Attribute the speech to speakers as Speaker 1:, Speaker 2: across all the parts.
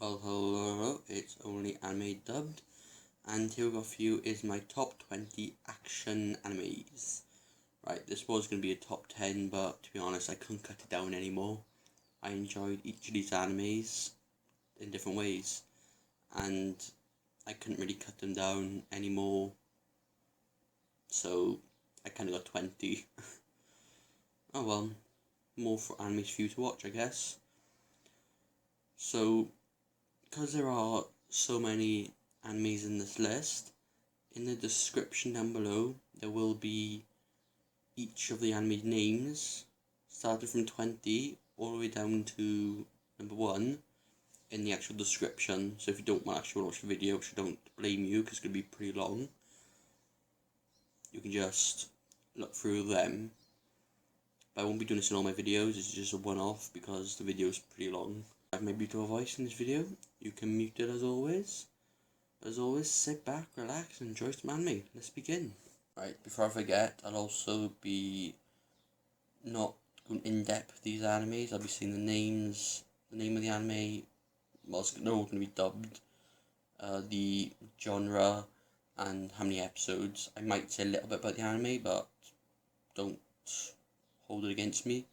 Speaker 1: Well, hello, it's only anime dubbed, and here we got for you is my top 20 action animes. Right, this was going to be a top 10, but to be honest, I couldn't cut it down anymore. I enjoyed each of these animes in different ways, and I couldn't really cut them down anymore, so I kind of got 20. Oh well, more for animes for you to watch, I guess. So, because there are so many animes in this list, in the description down below there will be each of the anime names, starting from 20 all the way down to number 1 in the actual description. So if you don't actually watch the video, which I don't blame you because it's going to be pretty long, you can just look through them. But I won't be doing this in all my videos, it's just a one-off because the video is pretty long. I have my beautiful voice in this video. You can mute it as always. As always, sit back, relax, and enjoy some anime. Let's begin. Right, before I forget, I'll also be not going in depth with these animes. I'll be saying the names, the name of the anime. Well, they're all going to be dubbed. The genre and how many episodes. I might say a little bit about the anime, but don't hold it against me.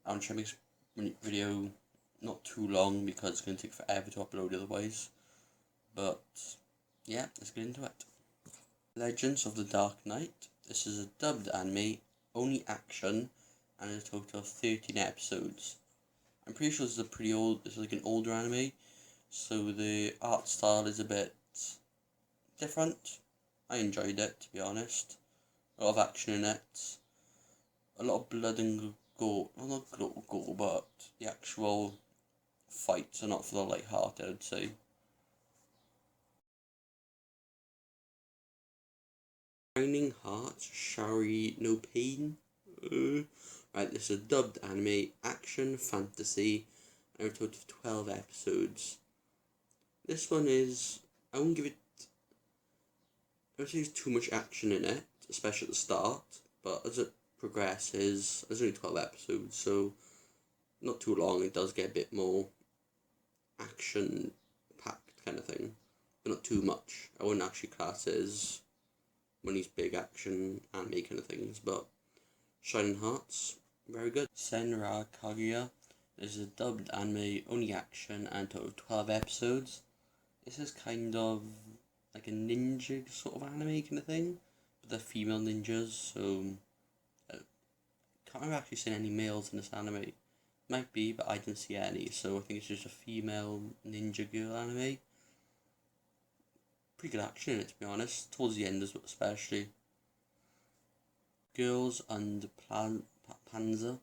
Speaker 1: I'm trying to make this video not too long because it's going to take forever to upload otherwise. But yeah, let's get into it. Legends of the Dark Knight. This is a dubbed anime, only action, and a total of 13 episodes. I'm pretty sure this is a pretty old, this is like an older anime, so the art style is a bit different. I enjoyed it, to be honest. A lot of action in it. A lot of blood and gore. Well, not gore, but the actual fights are not for the light-hearted, I'd say. Shining Hearts, Shari No Pain. Right, this is a dubbed anime, action, fantasy, and a total of 12 episodes. This one is, I won't give it, I don't think there's too much action in it, especially at the start, but as it progresses, there's only 12 episodes, so not too long, it does get a bit more action-packed kind of thing, but not too much. I wouldn't actually class it as one of these big action anime kind of things, but Shining Hearts, very good. Senran Kagura. This is a dubbed anime, only action, and total of 12 episodes. This is kind of like a ninja sort of anime kind of thing, but they're female ninjas, so can't remember actually seeing any males in this anime. Might be, but I didn't see any, so I think it's just a female ninja girl anime. Pretty good action in it, to be honest, towards the end especially. Girls and Panzer.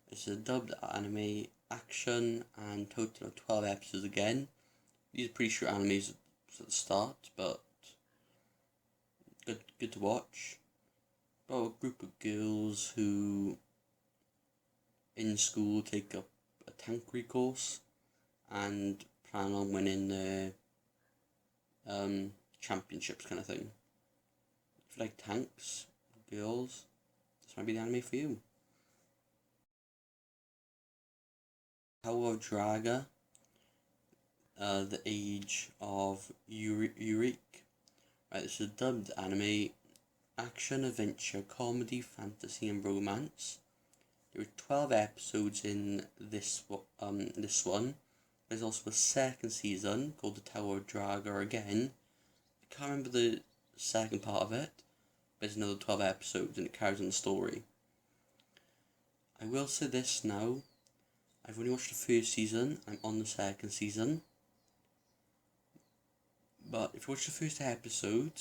Speaker 1: It's a dubbed anime, action, and total of 12 episodes again. These are pretty short animes at the start, but good to watch. About a group of girls who in school take up a tankery course and plan on winning the championships kind of thing. If you like tanks, girls, this might be the anime for you. Tower of Draaga, the Age of Uruk. Right, this is a dubbed anime, action, adventure, comedy, fantasy, and romance. There are 12 episodes in this one. There's also a second season called the Tower of Draaga again. I can't remember the second part of it, but it's another 12 episodes and it carries on the story. I will say this now, I've only watched the first season, I'm on the second season. But if you watch the first episode,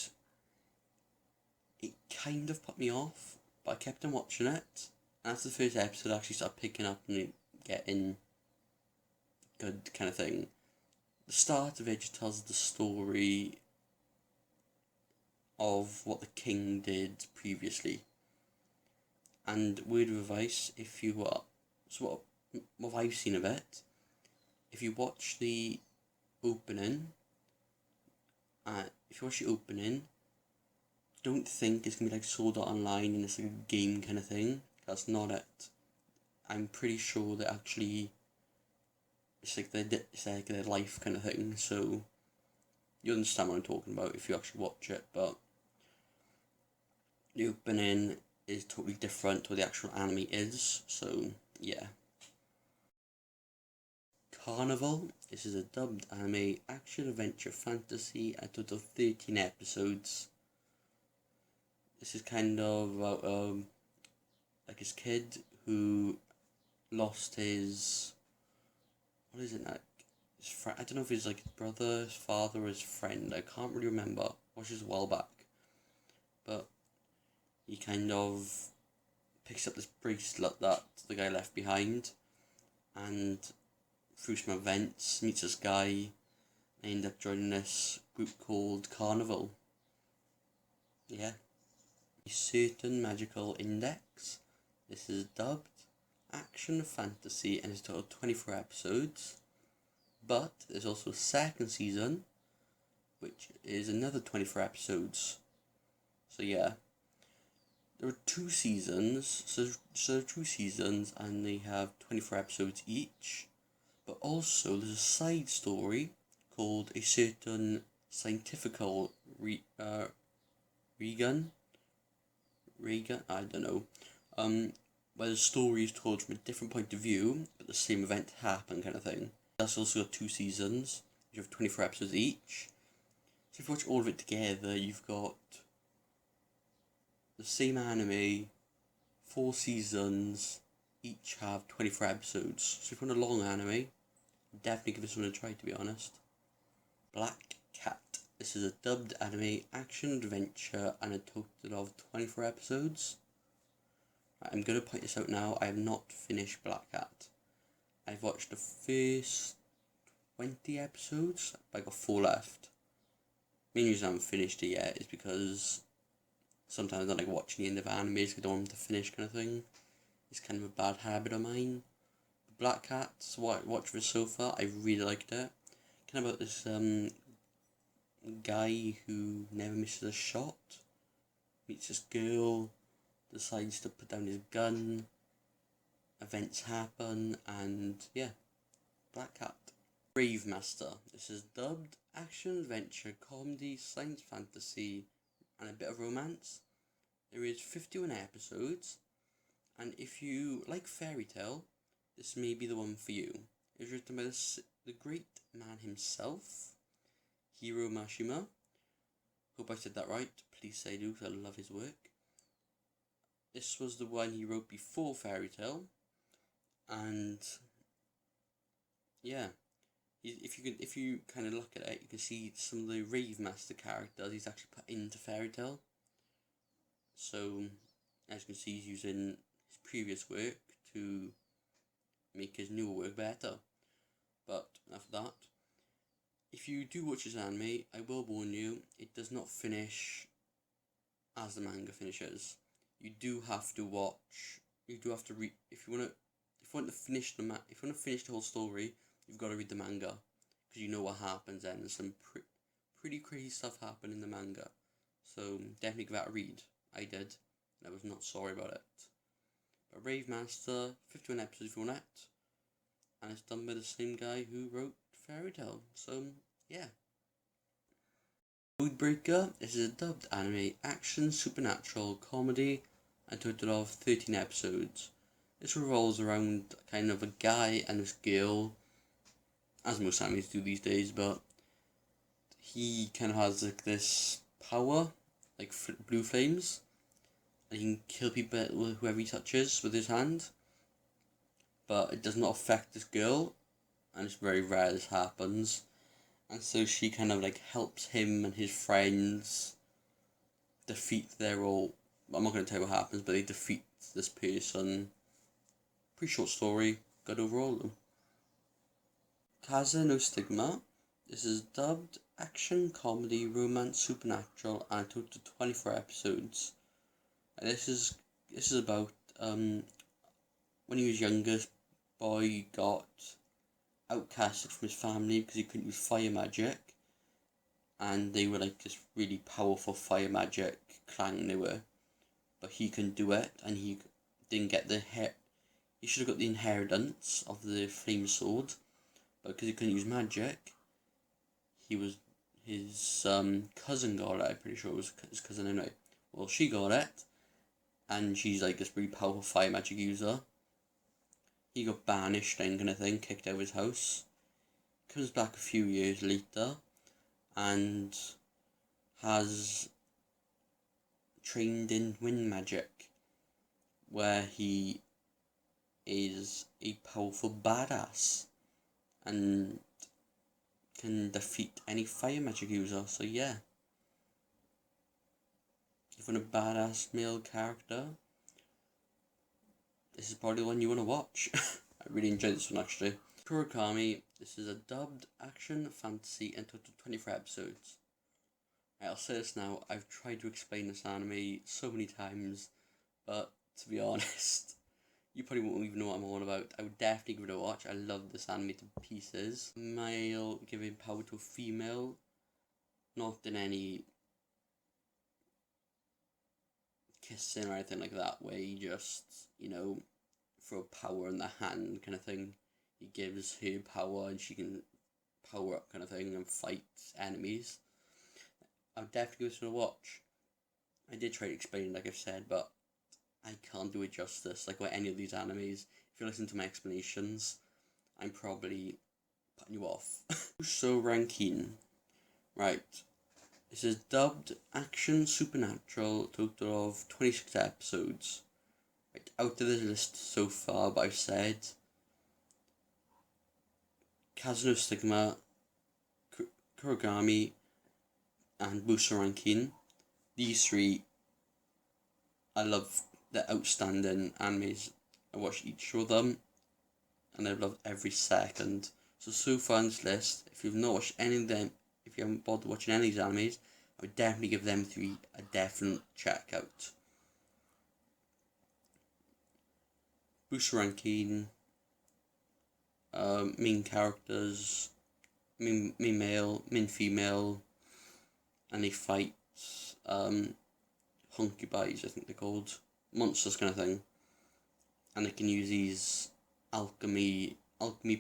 Speaker 1: it kind of put me off, but I kept on watching it. And after the first episode, I actually started picking up and getting good kind of thing. The start of it just tells the story of what the king did previously. And word of advice, if you are, so what I've seen of it, if you watch the opening, don't think it's going to be like Sword Art Online and it's like a game kind of thing. That's not it. I'm pretty sure they actually it's like their life kind of thing. So you understand what I'm talking about if you actually watch it. But the opening is totally different to what the actual anime is. So yeah. Carnival. This is a dubbed anime action adventure fantasy, a total of 13 episodes. This is kind of about like his kid who lost his, what is it, like his friend. I don't know if it's like his brother, his father, or his friend. I can't really remember. Watched this a while back, but he kind of picks up this bracelet that the guy left behind, and through some events meets this guy. I end up joining this group called Carnival. Yeah. A certain magical index. This is dubbed action fantasy and it's total 24 episodes. But there's also a second season, which is another 24 episodes. So yeah. There are 2 seasons. So there are 2 seasons and they have 24 episodes each. But also there's a side story called A Certain Scientifical Regan, I don't know, where the story is told from a different point of view, but the same event happened kind of thing. That's also got 2 seasons, which have 24 episodes each. So if you watch all of it together, you've got the same anime, 4 seasons, each have 24 episodes. So if you want a long anime, definitely give this one a try, to be honest. Black Cat. This is a dubbed anime action adventure and a total of 24 episodes. I'm going to point this out now. I have not finished Black Cat. I've watched the first 20 episodes, but I got 4 left. The main reason I haven't finished it yet is because sometimes I don't like watching the end of animes because I don't want them to finish kind of thing. It's kind of a bad habit of mine. Black Cat, what I watched for so far, I really liked it. Kind of about this guy who never misses a shot, meets this girl, decides to put down his gun, events happen, and yeah, Black Cat. Rave Master. This is dubbed action adventure comedy science fantasy and a bit of romance. There is 51 episodes, and if you like fairy tale, this may be the one for you. It's written by the great man himself, Hiro Mashima. Hope I said that right. Please say do, because I love his work. This was the one he wrote before fairy tale, and yeah, if you kind of look at it, you can see some of the Rave Master characters he's actually put into fairy tale. So as you can see, he's using his previous work to make his newer work better. But after that, if you do watch his anime, I will warn you, it does not finish as the manga finishes. You do have to watch. You do have to read if you want to finish the whole story. You've got to read the manga because you know what happens then. There's some pretty crazy stuff happen in the manga, so definitely give that a read. I did, and I was not sorry about it. But Rave Master, 51 episodes if you want it, and it's done by the same guy who wrote Fairy Tail. So yeah. Codebreaker. This is a dubbed anime action supernatural comedy, a total of 13 episodes. This revolves around kind of a guy and this girl, as most animes do these days, but he kind of has like this power, like blue flames, and he can kill people with whoever he touches with his hand, but it does not affect this girl, and it's very rare this happens, and so she kind of like helps him and his friends defeat I'm not going to tell you what happens, but they defeat this person. Pretty short story, good overall though. Kaze No Stigma. This is dubbed action, comedy, romance, supernatural, and a total of 24 episodes. And this is about when he was younger, boy got outcasted from his family because he couldn't use fire magic, and they were like this really powerful fire magic clan they were, but he couldn't do it, and he didn't get he should have got the inheritance of the flame sword, but because he couldn't use magic, his cousin got it. I'm pretty sure it was his cousin anyway. Well, she got it, and she's like this really powerful fire magic user. He got banished and kind of thing, kicked out of his house. Comes back a few years later, and has trained in wind magic, where he is a powerful badass and can defeat any fire magic user. So yeah, if you want a badass male character, this is probably the one you want to watch. I really enjoyed this one actually. Kurokami, this is a dubbed action fantasy in total 24 episodes. I'll say this now, I've tried to explain this anime so many times, but to be honest, you probably won't even know what I'm on about. I would definitely give it a watch. I love this anime to pieces. Male giving power to a female, not in any kissing or anything like that, where he just, throw power in the hand kind of thing. He gives her power and she can power up kind of thing and fight enemies. I would definitely give this one a watch. I did try to explain it like I've said, but I can't do it justice, like with any of these animes. If you listen to my explanations, I'm probably putting you off. Buso Renkin. Right. This is dubbed action supernatural, total of 26 episodes. Right, out of this list so far, but I've said Kaze No Stigma, Kurokami, and Buso Renkin. These three, I love. They're outstanding animes. I watched each of them, and I've loved every second. So far on this list, if you've not watched any of them, if you haven't bothered watching any of these animes, I would definitely give them three a definite check out. Buso Renkin, main characters, main male, main female, and they fight honkybies, I think they're called, monsters kind of thing, and they can use these alchemy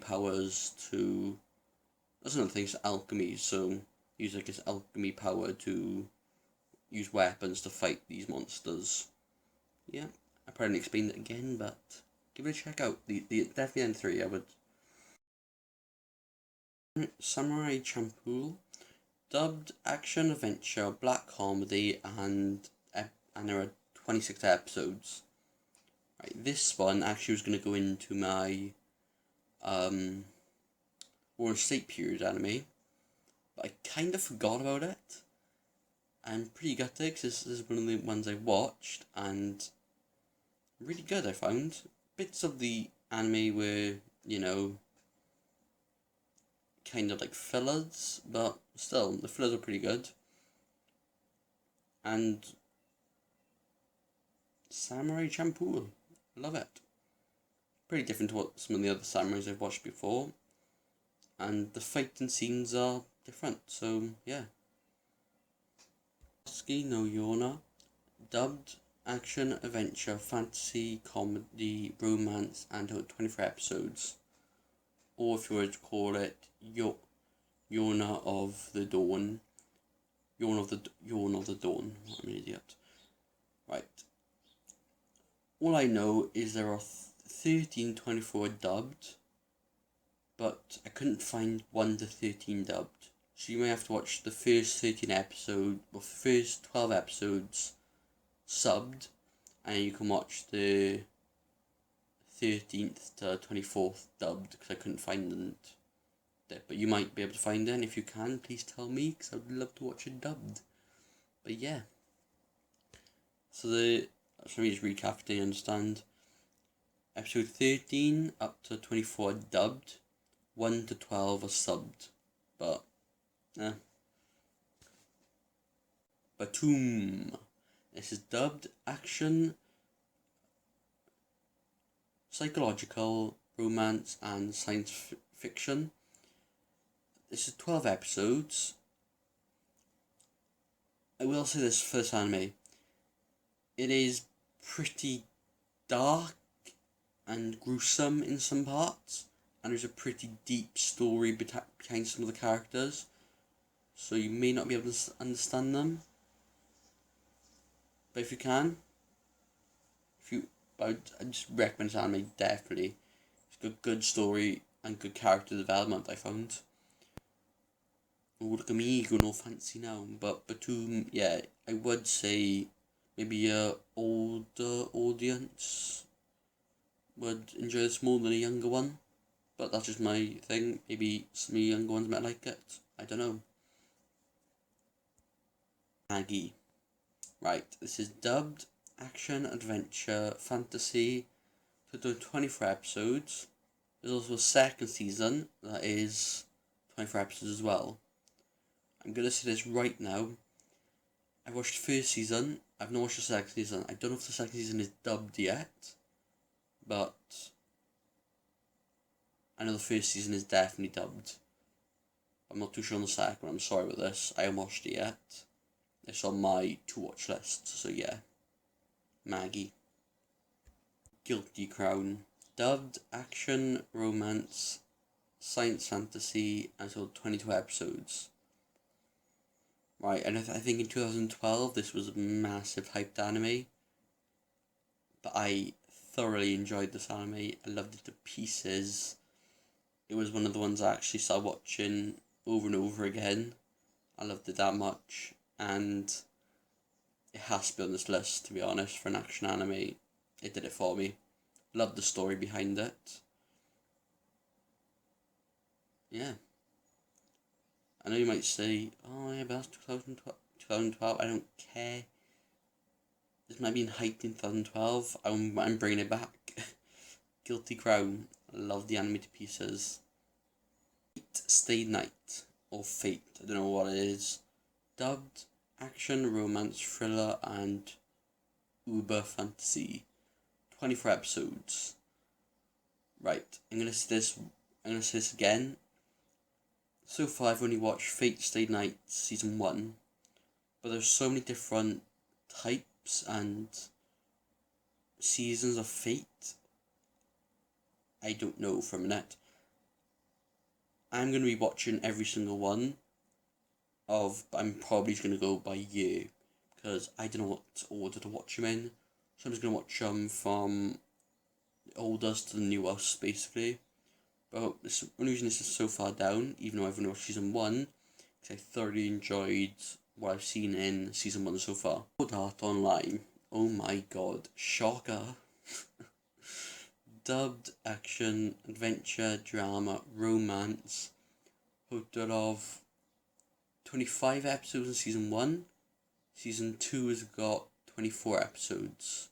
Speaker 1: powers to, that's another thing, it's alchemy, so use like this alchemy power to use weapons to fight these monsters. Yeah, I probably explained it again, but give it a check out. The definitely N3 I would. Samurai Champloo, dubbed action adventure black comedy, and there are 26 episodes. Right, this one actually was going to go into my War State period anime, but I kind of forgot about it. I'm pretty gutted because this is one of the ones I watched, and really good I found. Bits of the anime were, kind of like fillers, but still, the fillers are pretty good. And Samurai Champloo, love it. Pretty different to what some of the other samurais I've watched before, and the fighting scenes are different, so yeah. Akatsuki no Yona, dubbed action adventure fantasy comedy romance, and 24 episodes, or if you were to call it Yona of the Dawn. Yawn of the Dawn. I'm an idiot. Right. All I know is there are 1324 dubbed, but I couldn't find 1 to 13 dubbed. So you may have to watch the first 13 episodes, or the first 12 episodes subbed, and you can watch the 13th to 24th dubbed, because I couldn't find them. But you might be able to find it, and if you can, please tell me, because I would love to watch it dubbed. But yeah. So let me just recap to understand. Episode 13 up to 24 are dubbed, 1 to 12 are subbed. But, Btooom. This is dubbed action, psychological, romance, and science fiction. This is 12 episodes. I will say this for this anime. It is pretty dark and gruesome in some parts, and there's a pretty deep story behind some of the characters, so you may not be able to understand them. But if you can, I just recommend this anime, definitely. It's got good story and good character development, I found. Kurokami, no fancy now, but Btooom, yeah, I would say maybe a older audience would enjoy this more than a younger one. But that's just my thing. Maybe some of the younger ones might like it. I don't know. Magi. Right, this is dubbed action, adventure, fantasy. So doing 24 episodes. There's also a second season that is 24 episodes as well. I'm going to say this right now. I watched the first season. I've not watched the second season. I don't know if the second season is dubbed yet. But I know the first season is definitely dubbed. I'm not too sure on the second one. I'm sorry about this. I haven't watched it yet. It's on my to-watch list. So yeah. Magi. Guilty Crown. Dubbed action, romance, science fantasy, and so 22 episodes. Right, and I think in 2012 this was a massive hyped anime. But I thoroughly enjoyed this anime. I loved it to pieces. It was one of the ones I actually started watching over and over again. I loved it that much, and it has to be on this list, to be honest, for an action anime. It did it for me. Loved the story behind it. Yeah. I know you might say, oh yeah, but that's 2012, I don't care. This might be in hyped in 2012, I'm bringing it back. Guilty Crown, I love the anime to pieces. FateStay Night, or Fate, I don't know what it is. Dubbed action, romance, thriller, and uber fantasy. 24 episodes. Right, I'm gonna say this again. So far I've only watched FateStay Night season 1, but there's so many different types and seasons of Fate. I don't know for a minute. I'm going to be watching every single one but I'm probably just going to go by year, because I don't know what order to watch them in. So I'm just going to watch them from the oldest to the newest, basically. But the only reason this is so far down, even though I've only watched season 1, because I thoroughly enjoyed what I've seen in season 1 so far. Sword Art Online, oh my god, shocker. Dubbed action, adventure, drama, romance, total of 25 episodes in season 1. Season 2 has got 24 episodes.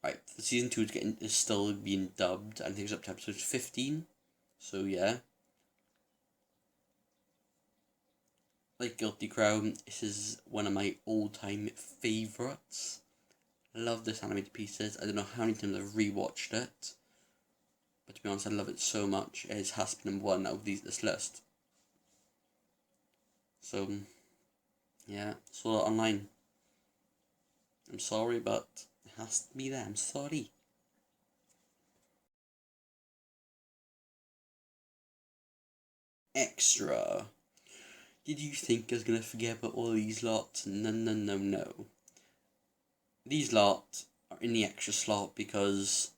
Speaker 1: Right, the season 2 is still being dubbed. I think it's up to episode 15. So yeah. Like Guilty Crown, this is one of my all-time favourites. I love this anime to pieces. I don't know how many times I've rewatched it, but to be honest, I love it so much. It has to be number 1 out of this list. So, yeah, Sword Art Online. I'm sorry, but it has to be there. I'm sorry. Extra. Did you think I was going to forget about all these lots? No, no, no, no. These lot are in the extra slot because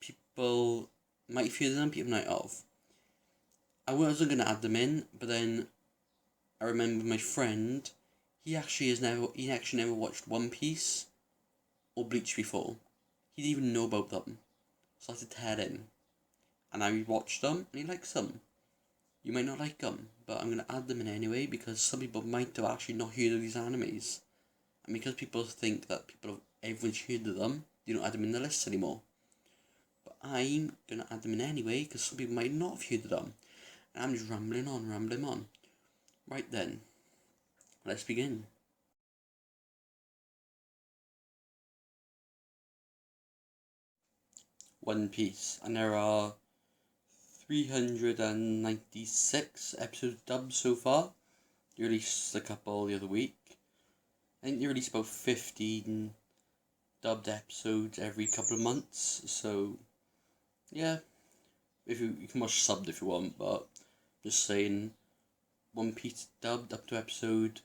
Speaker 1: people might fear them, people might have. I wasn't going to add them in, but then I remember my friend, he actually never watched One Piece or Bleach before. He didn't even know about them. So I had to tell him. And now he watched them and he likes them. You might not like them, but I'm going to add them in anyway because some people might have actually not heard of these animes. And because people think that everyone's heard of them, they don't add them in the list anymore. But I'm going to add them in anyway because some people might not have heard of them. And I'm just rambling on. Right then, let's begin. One Piece, and there are 396 episodes dubbed so far. They released a couple the other week. I think they release about 15 dubbed episodes every couple of months, so yeah, if you can watch subbed if you want, but just saying, One Piece dubbed up to episode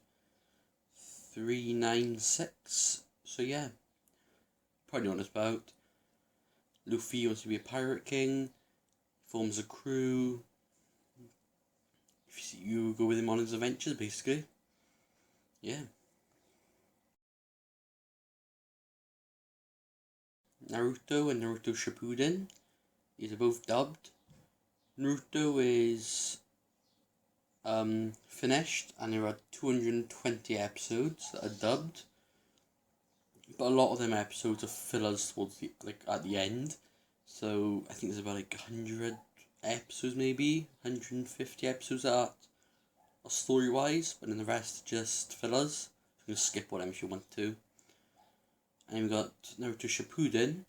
Speaker 1: 396. So yeah, probably know what it's about. Luffy wants to be a pirate king, forms a crew. You go with him on his adventures, basically. Yeah. Naruto and Naruto Shippuden. These are both dubbed. Naruto is finished, and there are 220 episodes that are dubbed. But a lot of them episodes are fillers towards the at the end. So I think there's about 100 episodes, maybe 150 episodes that are story wise, but then the rest are just fillers. You can skip one if you want to. And we've got Naruto Shippuden,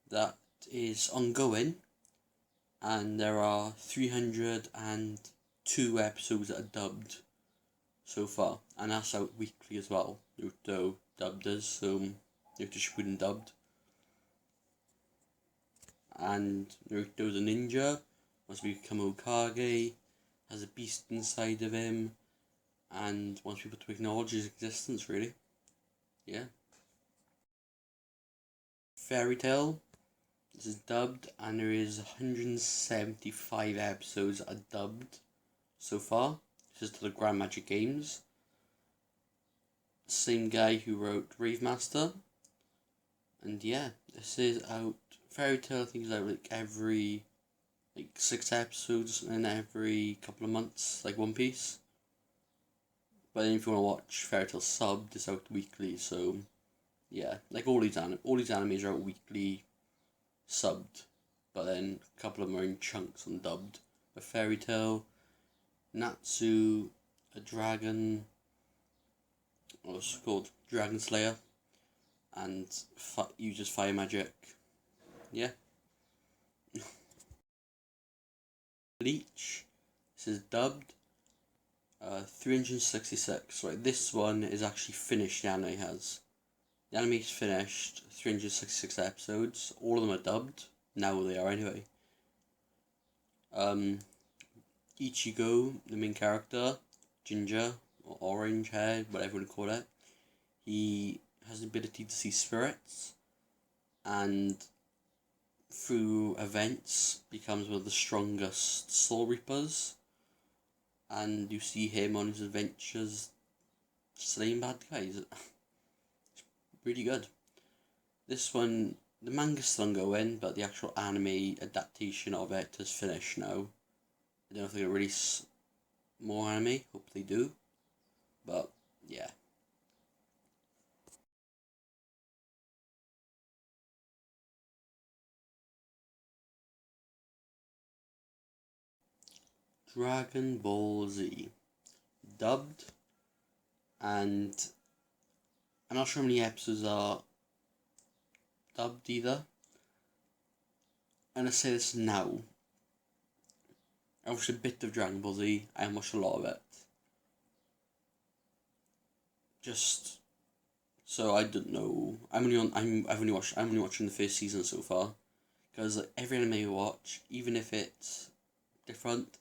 Speaker 1: that is ongoing, and there are 302 episodes that are dubbed so far, and that's out weekly as well. Naruto dubbed us, so Naruto Shippuden dubbed. And Naruto's a ninja, wants to become Hokage, has a beast inside of him, and wants people to acknowledge his existence, really. Yeah. Fairy Tail, this is dubbed, and there is 175 episodes that are dubbed so far. This is to the Grand Magic Games. Same guy who wrote Rave Master. And yeah, this is out. Fairy Tail, I think, is out every 6 episodes in every couple of months, like One Piece. But then if you want to watch Fairy Tail subbed, it's out weekly, so yeah, all these animes are out weekly subbed, but then a couple of them are in chunks and dubbed. A Fairy Tail, Natsu, a dragon, what's it called? Dragon Slayer, and uses fire magic. Yeah. Bleach, this is dubbed. 366. Right, this one is actually finished. The anime has. The anime is finished. 366 episodes. All of them are dubbed. Now they are anyway. Ichigo, the main character, ginger or orange hair, whatever you want to call it, he has the ability to see spirits, and through events becomes one of the strongest soul reapers. And you see him on his adventures slaying bad guys. It's really good. This one, the manga's still ongoing, but the actual anime adaptation of it is finished now. I don't know if they're going to release more anime, hope they do. But, yeah. Dragon Ball Z. Dubbed, and I'm not sure how many episodes are dubbed either. I'm going to say this now. I watched a bit of Dragon Ball Z, I haven't watched a lot of it. Just so I don't know. I'm only watching the first season so far, because every anime I watch, even if it's different,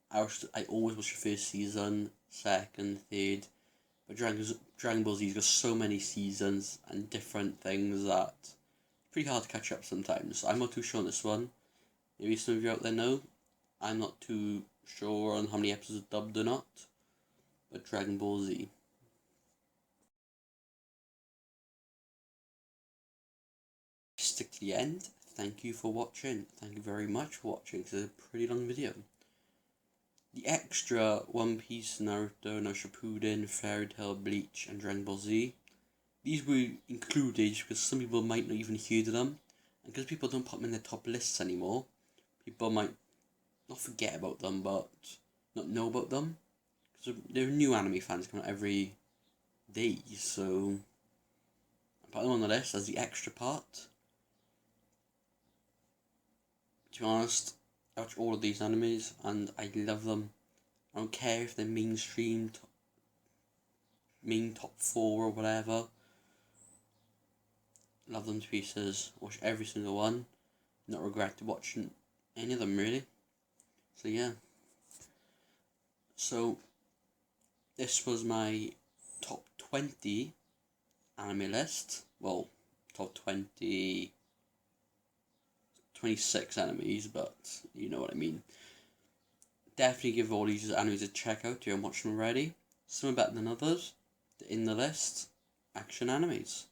Speaker 1: I always watch the first season, second, third. But Dragon Ball Z's got so many seasons and different things that it's pretty hard to catch up sometimes. I'm not too sure on this one. Maybe some of you out there know. I'm not too sure on how many episodes are dubbed or not. But Dragon Ball Z. Stick to the end. Thank you for watching. Thank you very much for watching. It's a pretty long video. The extra One Piece, Naruto, No Shippuden, Fairy Tail, Bleach, and Dragon Ball Z, these were included because some people might not even hear of them, and because people don't put them in their top lists anymore, people might not forget about them, but not know about them. Because there are new anime fans coming out every day, so I put them on the list as the extra part. To be honest, I watch all of these animes and I love them. I don't care if they're mainstream, main top 4 or whatever. Love them to pieces. Watch every single one. Not regret watching any of them really. So yeah. So this was my top 20 anime list. Well, top 26 animes, but you know what I mean. Definitely give all these animes a check out if you haven't watched them already. Some are better than others. In the list, action animes.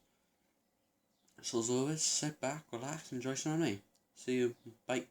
Speaker 1: So as always, sit back, relax, enjoy some anime. See you. Bye.